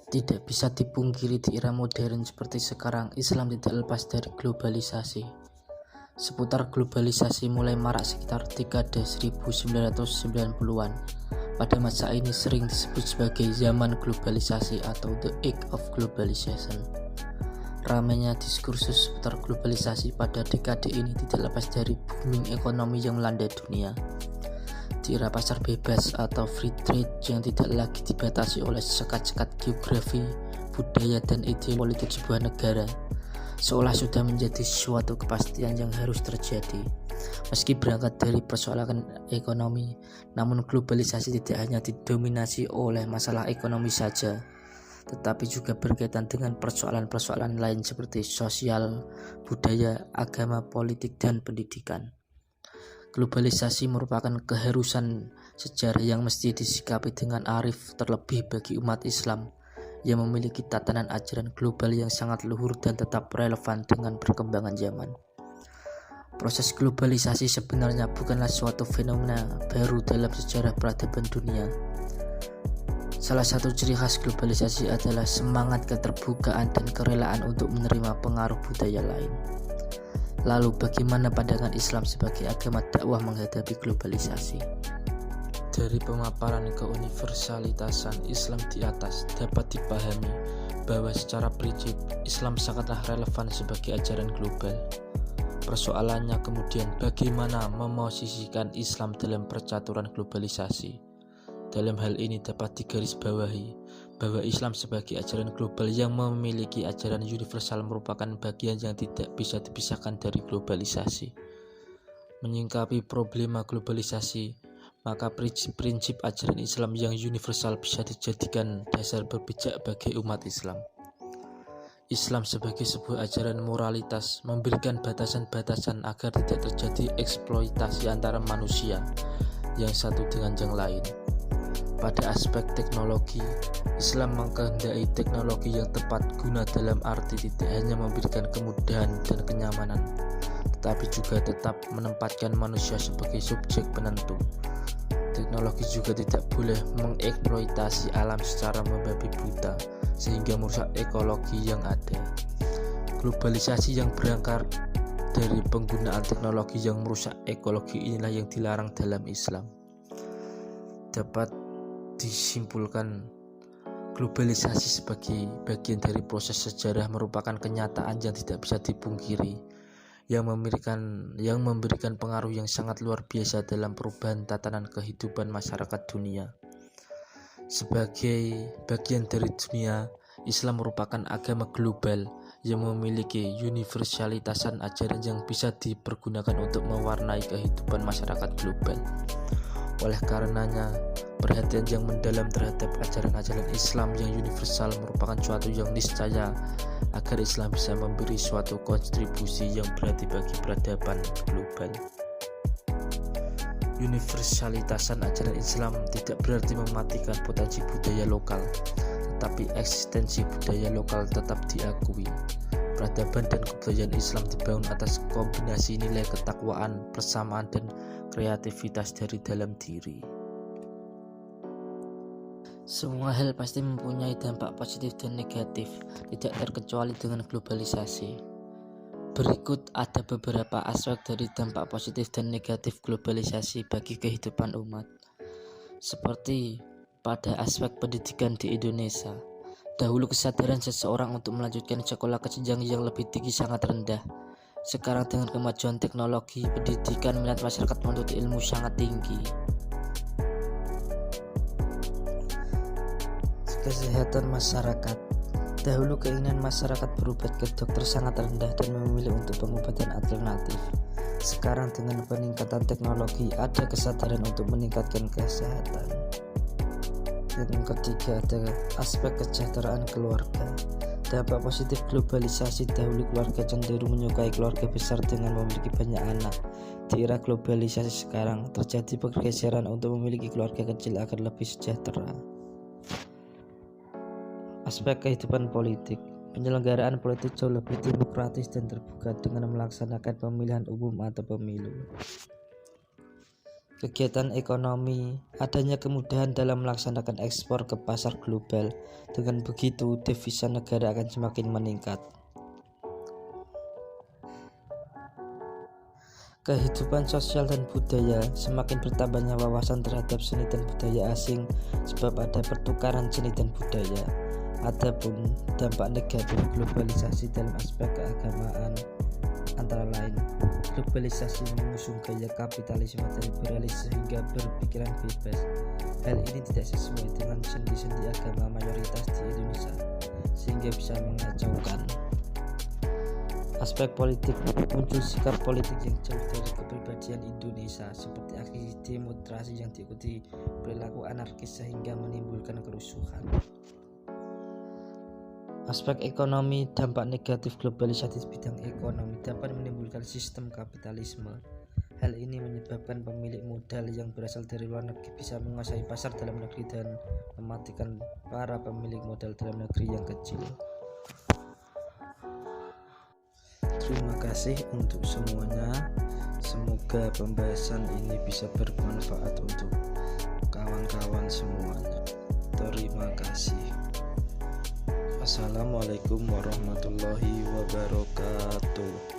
Tidak bisa dipungkiri di era modern seperti sekarang, Islam tidak lepas dari globalisasi. Seputar globalisasi mulai marak sekitar dekade 1990-an. Pada masa ini sering disebut sebagai zaman globalisasi atau the age of globalization. Ramainya diskursus seputar globalisasi pada dekade ini tidak lepas dari booming ekonomi yang melanda dunia. Di era pasar bebas atau free trade yang tidak lagi dibatasi oleh sekat-sekat geografi, budaya, dan ide politik sebuah negara, seolah sudah menjadi suatu kepastian yang harus terjadi. Meski berangkat dari persoalan ekonomi, namun globalisasi tidak hanya didominasi oleh masalah ekonomi saja, tetapi juga berkaitan dengan persoalan-persoalan lain seperti sosial, budaya, agama, politik, dan pendidikan. Globalisasi merupakan keharusan sejarah yang mesti disikapi dengan arif, terlebih bagi umat Islam yang memiliki tatanan ajaran global yang sangat luhur dan tetap relevan dengan perkembangan zaman. Proses globalisasi sebenarnya bukanlah suatu fenomena baru dalam sejarah peradaban dunia. Salah satu ciri khas globalisasi adalah semangat keterbukaan dan kerelaan untuk menerima pengaruh budaya lain. Lalu bagaimana pandangan Islam sebagai agama dakwah menghadapi globalisasi? Dari pemaparan keuniversalitasan Islam di atas dapat dipahami bahwa secara prinsip Islam sangatlah relevan sebagai ajaran global. Persoalannya kemudian bagaimana memosisikan Islam dalam percaturan globalisasi. Dalam hal ini dapat digarisbawahi bahwa Islam sebagai ajaran global yang memiliki ajaran universal merupakan bagian yang tidak bisa dipisahkan dari globalisasi. Menyingkapi problema globalisasi, maka prinsip ajaran Islam yang universal bisa dijadikan dasar berpijak bagi umat Islam. Islam sebagai sebuah ajaran moralitas memberikan batasan-batasan agar tidak terjadi eksploitasi antara manusia yang satu dengan yang lain. Pada aspek teknologi, Islam mengkehendaki teknologi yang tepat guna dalam arti tidak hanya memberikan kemudahan dan kenyamanan, tetapi juga tetap menempatkan manusia sebagai subjek penentu. Teknologi juga tidak boleh mengeksploitasi alam secara membabi buta sehingga merusak ekologi yang ada. Globalisasi yang berangkat dari penggunaan teknologi yang merusak ekologi inilah yang dilarang dalam Islam. Dapat disimpulkan, globalisasi sebagai bagian dari proses sejarah merupakan kenyataan yang tidak bisa dipungkiri, yang memberikan pengaruh yang sangat luar biasa dalam perubahan tatanan kehidupan masyarakat dunia. Sebagai bagian dari dunia, Islam merupakan agama global yang memiliki universalitasan ajaran yang bisa dipergunakan untuk mewarnai kehidupan masyarakat global. Oleh karenanya, perhatian yang mendalam terhadap ajaran-ajaran Islam yang universal merupakan suatu yang niscaya agar Islam bisa memberi suatu kontribusi yang berarti bagi peradaban global. Universalitasan ajaran Islam tidak berarti mematikan potensi budaya lokal, tetapi eksistensi budaya lokal tetap diakui. Peradaban dan kebudayaan Islam dibangun atas kombinasi nilai ketakwaan, persamaan, dan kreativitas dari dalam diri. Semua hal pasti mempunyai dampak positif dan negatif, tidak terkecuali dengan globalisasi. Berikut ada beberapa aspek dari dampak positif dan negatif globalisasi bagi kehidupan umat. Seperti pada aspek pendidikan di Indonesia. Dahulu kesadaran seseorang untuk melanjutkan sekolah ke jenjang yang lebih tinggi sangat rendah. Sekarang dengan kemajuan teknologi, pendidikan, minat masyarakat menuntut ilmu sangat tinggi. Kesehatan masyarakat. Dahulu keinginan masyarakat berobat ke dokter sangat rendah dan memilih untuk pengobatan alternatif. Sekarang dengan peningkatan teknologi ada kesadaran untuk meningkatkan kesehatan. Yang ketiga ada aspek kesejahteraan keluarga. Dampak positif globalisasi, dahulu keluarga cenderung menyukai keluarga besar dengan memiliki banyak anak. Di era globalisasi sekarang terjadi pergeseran untuk memiliki keluarga kecil agar lebih sejahtera. Aspek kehidupan politik. Penyelenggaraan politik jauh lebih demokratis dan terbuka dengan melaksanakan pemilihan umum atau pemilu. kegiatan ekonomi, adanya kemudahan dalam melaksanakan ekspor ke pasar global. Dengan begitu, devisa negara akan semakin meningkat. Kehidupan sosial dan budaya, semakin bertambahnya wawasan terhadap seni dan budaya asing sebab ada pertukaran seni dan budaya. Adapun dampak negatif globalisasi dalam aspek keagamaan antara lain, globalisasi mengusung gaya kapitalisme dan liberalis sehingga berpikiran bebas. Hal ini tidak sesuai dengan sendi-sendi agama mayoritas di Indonesia sehingga bisa mengacaukan. Aspek politik, muncul sikap politik yang jauh dari kepribadian Indonesia seperti aksi demonstrasi yang diikuti perilaku anarkis sehingga menimbulkan kerusuhan. Aspek ekonomi, dampak negatif globalisasi di bidang ekonomi dapat menimbulkan sistem kapitalisme. Hal ini menyebabkan pemilik modal yang berasal dari luar negeri bisa menguasai pasar dalam negeri dan mematikan para pemilik modal dalam negeri yang kecil. Terima kasih untuk semuanya. Semoga pembahasan ini bisa bermanfaat untuk kawan-kawan semuanya. Terima kasih. Assalamualaikum warahmatullahi wabarakatuh.